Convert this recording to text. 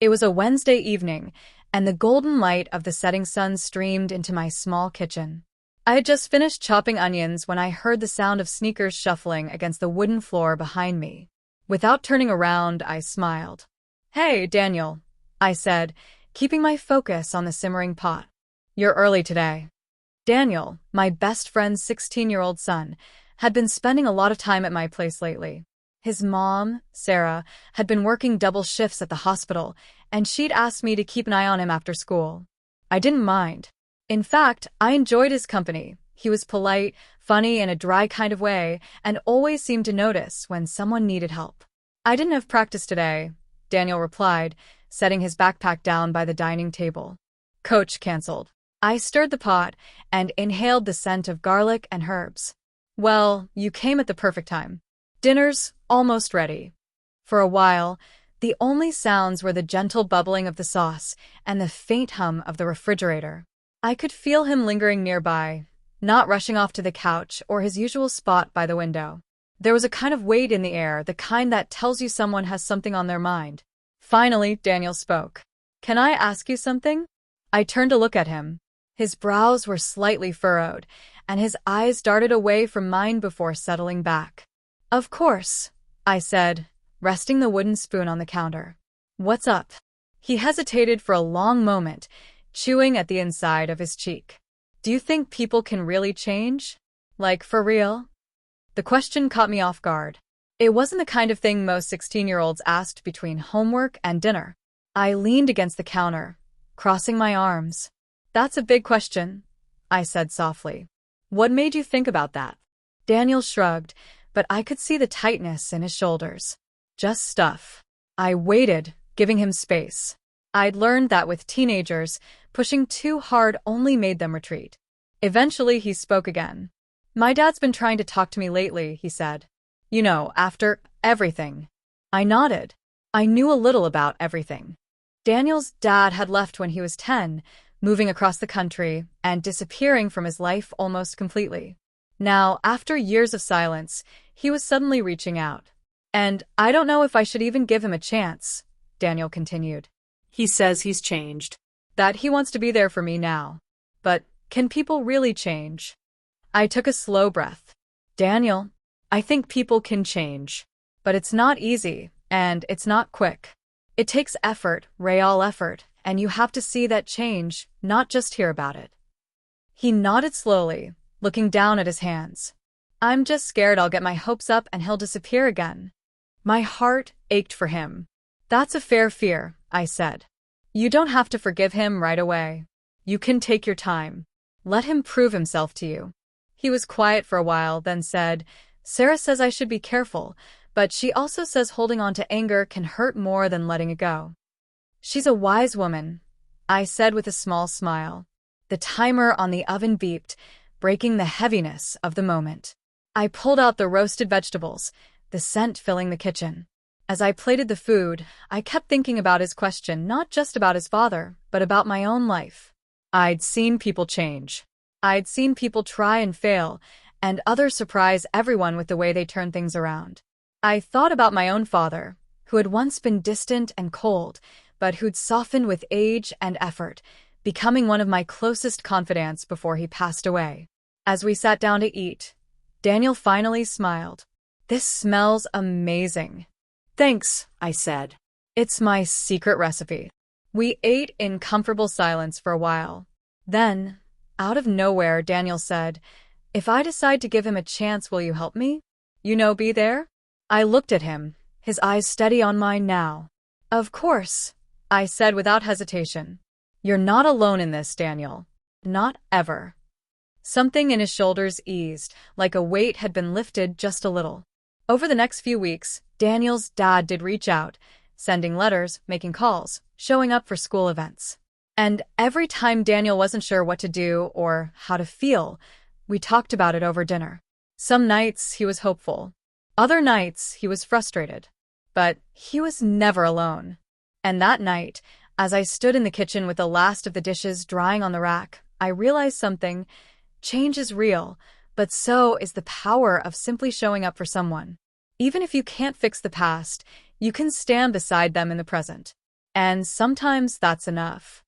It was a Wednesday evening, and the golden light of the setting sun streamed into my small kitchen. I had just finished chopping onions when I heard the sound of sneakers shuffling against the wooden floor behind me. Without turning around, I smiled. "Hey, Daniel," I said, keeping my focus on the simmering pot. "You're early today." Daniel, my best friend's 16-year-old son, had been spending a lot of time at my place lately. His mom, Sarah, had been working double shifts at the hospital, and she'd asked me to keep an eye on him after school. I didn't mind. In fact, I enjoyed his company. He was polite, funny in a dry kind of way, and always seemed to notice when someone needed help. "I didn't have practice today," Daniel replied, setting his backpack down by the dining table. "Coach canceled." I stirred the pot and inhaled the scent of garlic and herbs. "Well, you came at the perfect time. Dinner's almost ready." For a while, the only sounds were the gentle bubbling of the sauce and the faint hum of the refrigerator. I could feel him lingering nearby, not rushing off to the couch or his usual spot by the window. There was a kind of weight in the air, the kind that tells you someone has something on their mind. Finally, Daniel spoke. "Can I ask you something?" I turned to look at him. His brows were slightly furrowed, and his eyes darted away from mine before settling back. "Of course," I said, resting the wooden spoon on the counter. "What's up?" He hesitated for a long moment, chewing at the inside of his cheek. "Do you think people can really change? Like, for real?" The question caught me off guard. It wasn't the kind of thing most 16-year-olds asked between homework and dinner. I leaned against the counter, crossing my arms. "That's a big question," I said softly. "What made you think about that?" Daniel shrugged, but I could see the tightness in his shoulders. "Just stuff." I waited, giving him space. I'd learned that with teenagers, pushing too hard only made them retreat. Eventually, he spoke again. "My dad's been trying to talk to me lately," he said. "You know, after everything." I nodded. I knew a little about everything. Daniel's dad had left when he was 10, moving across the country and disappearing from his life almost completely. Now, after years of silence, he was suddenly reaching out. "And I don't know if I should even give him a chance," Daniel continued. "He says he's changed, that he wants to be there for me now. But can people really change?" I took a slow breath. "Daniel, I think people can change. But it's not easy, and it's not quick. It takes effort, real effort, and you have to see that change, not just hear about it." He nodded slowly, looking down at his hands. "I'm just scared I'll get my hopes up and he'll disappear again." My heart ached for him. "That's a fair fear," I said. "You don't have to forgive him right away. You can take your time. Let him prove himself to you." He was quiet for a while, then said, "Sarah says I should be careful, but she also says holding on to anger can hurt more than letting it go." "She's a wise woman," I said with a small smile. The timer on the oven beeped, breaking the heaviness of the moment. I pulled out the roasted vegetables, the scent filling the kitchen. As I plated the food, I kept thinking about his question, not just about his father, but about my own life. I'd seen people change. I'd seen people try and fail, and others surprise everyone with the way they turn things around. I thought about my own father, who had once been distant and cold, but who'd softened with age and effort, becoming one of my closest confidants before he passed away. As we sat down to eat, Daniel finally smiled. "This smells amazing." "Thanks," I said. "It's my secret recipe." We ate in comfortable silence for a while. Then, out of nowhere, Daniel said, "If I decide to give him a chance, will you help me? You know, be there?" I looked at him, his eyes steady on mine now. "Of course," I said without hesitation. "You're not alone in this, Daniel. Not ever." Something in his shoulders eased, like a weight had been lifted just a little. Over the next few weeks, Daniel's dad did reach out, sending letters, making calls, showing up for school events. And every time Daniel wasn't sure what to do or how to feel, we talked about it over dinner. Some nights he was hopeful. Other nights he was frustrated. But he was never alone. And that night, as I stood in the kitchen with the last of the dishes drying on the rack, I realized something. Change is real, but so is the power of simply showing up for someone. Even if you can't fix the past, you can stand beside them in the present. And sometimes that's enough.